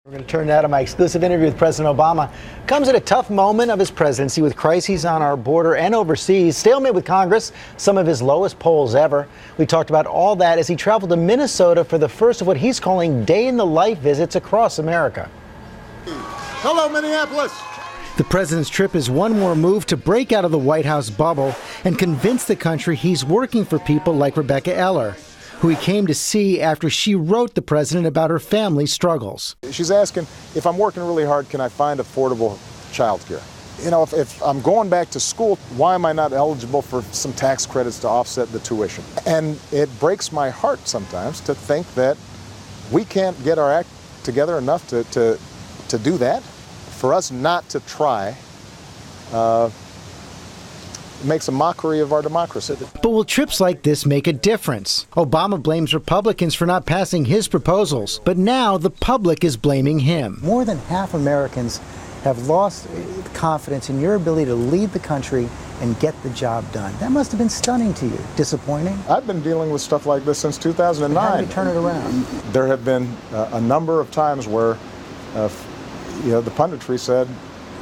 We're going to turn now to my exclusive interview with President Obama. Comes at a tough moment of his presidency with crises on our border and overseas, stalemate with Congress, some of his lowest polls ever. We talked about all that as he traveled to Minnesota for the first of what he's calling day-in-the-life visits across America. Hello, Minneapolis. The president's trip is one more move to break out of the White House bubble and convince the country he's working for people like Rebecca Eller, who he came to see after she wrote the president about her family's struggles. She's asking, if I'm working really hard, can I find affordable child care? You know, if I'm going back to school, why am I not eligible for some tax credits to offset the tuition? And it breaks my heart sometimes to think that we can't get our act together enough to do that. For us not to try makes a mockery of our democracy. But will trips like this make a difference? Obama blames Republicans for not passing his proposals, but now the public is blaming him. More than half Americans have lost confidence in your ability to lead the country and get the job done. That must have been stunning to you. Disappointing? I've been dealing with stuff like this since 2009. How do you turn it around? There have been a number of times where the punditry said,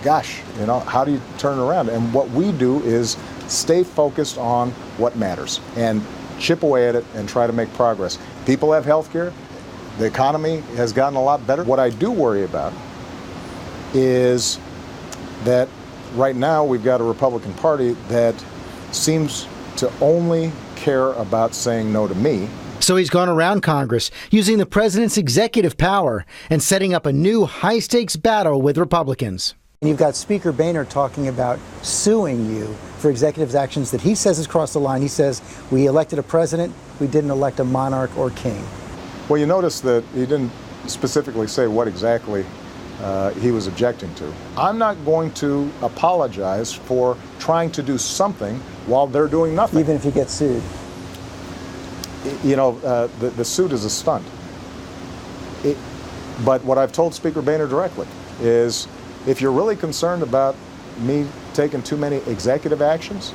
gosh, how do you turn it around? And what we do is stay focused on what matters and chip away at it and try to make progress. People have health care. The economy has gotten a lot better. What I do worry about is that right now we've got a Republican Party that seems to only care about saying no to me. So he's gone around Congress, using the president's executive power and setting up a new high-stakes battle with Republicans. You've got Speaker Boehner talking about suing you for executive actions that he says has crossed the line. He says, we elected a president, we didn't elect a monarch or king. Well, you notice that he didn't specifically say what exactly he was objecting to. I'm not going to apologize for trying to do something while they're doing nothing. Even if you get sued. The suit is a stunt. But what I've told Speaker Boehner directly is, if you're really concerned about me taking too many executive actions,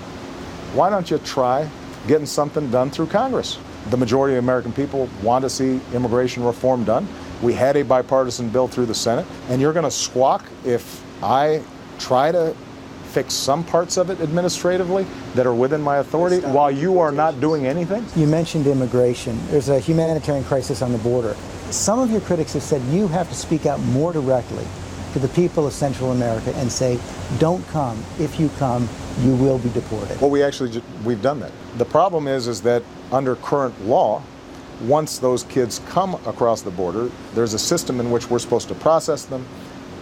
why don't you try getting something done through Congress? The majority of American people want to see immigration reform done. We had a bipartisan bill through the Senate, and you're going to squawk if I try to fix some parts of it administratively that are within my authority while you are not doing anything? You mentioned immigration. There's a humanitarian crisis on the border. Some of your critics have said you have to speak out more directly to the people of Central America and say, don't come. If you come, you will be deported. Well, we've done that. The problem is that under current law, once those kids come across the border, there's a system in which we're supposed to process them,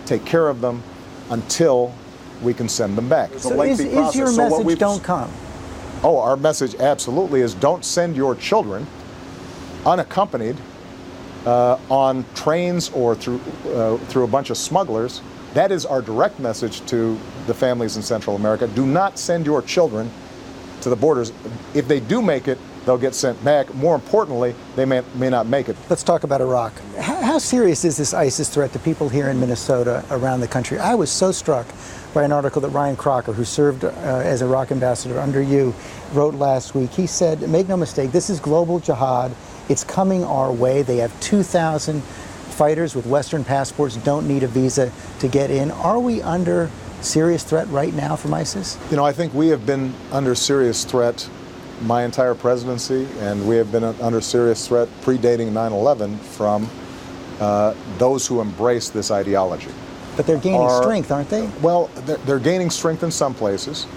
take care of them, until we can send them back. It's a lengthy process. Is your message don't come? Oh, our message absolutely is don't send your children unaccompanied on trains or through a bunch of smugglers. That is our direct message to the families in Central America. Do not send your children to the borders. If they do make it, they'll get sent back. More importantly, they may not make it. Let's talk about Iraq. How serious is this ISIS threat to people here in Minnesota, around the country? I was so struck by an article that Ryan Crocker, who served as Iraq ambassador under you, wrote last week. He said, make no mistake, this is global jihad. It's coming our way. They have 2,000 fighters with Western passports, don't need a visa to get in. Are we under serious threat right now from ISIS? I think we have been under serious threat my entire presidency, and we have been under serious threat predating 9/11 from those who embrace this ideology. But they're gaining strength, aren't they? Well, they're gaining strength in some places,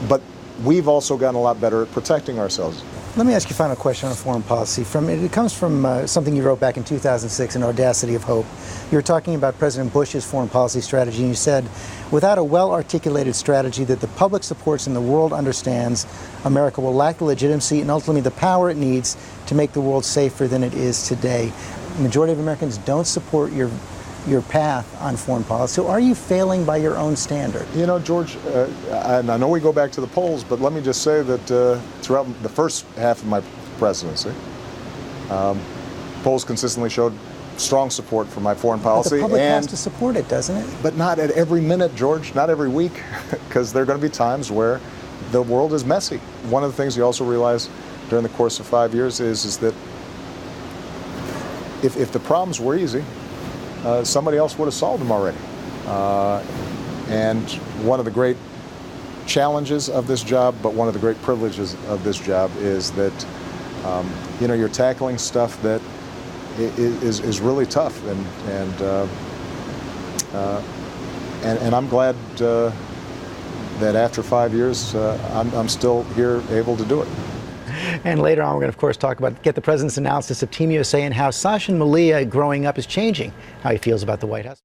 but we've also gotten a lot better at protecting ourselves. Let me ask you a final question on foreign policy. It comes from something you wrote back in 2006, An Audacity of Hope. You were talking about President Bush's foreign policy strategy, and you said, without a well-articulated strategy that the public supports and the world understands, America will lack the legitimacy and ultimately the power it needs to make the world safer than it is today. The majority of Americans don't support your path on foreign policy. So are you failing by your own standard? George, and I know we go back to the polls, but let me just say that throughout the first half of my presidency, polls consistently showed strong support for my foreign policy. But the public has to support it, doesn't it? But not at every minute, George, not every week, because there are going to be times where the world is messy. One of the things you also realize during the course of 5 years is that if the problems were easy, somebody else would have solved them already. And one of the great challenges of this job, but one of the great privileges of this job is that you're tackling stuff that is really tough, and I'm glad that after 5 years I'm still here able to do it. And later on, we're going to, of course, get the president's analysis of Team USA and how Sachin Malia growing up is changing how he feels about the White House.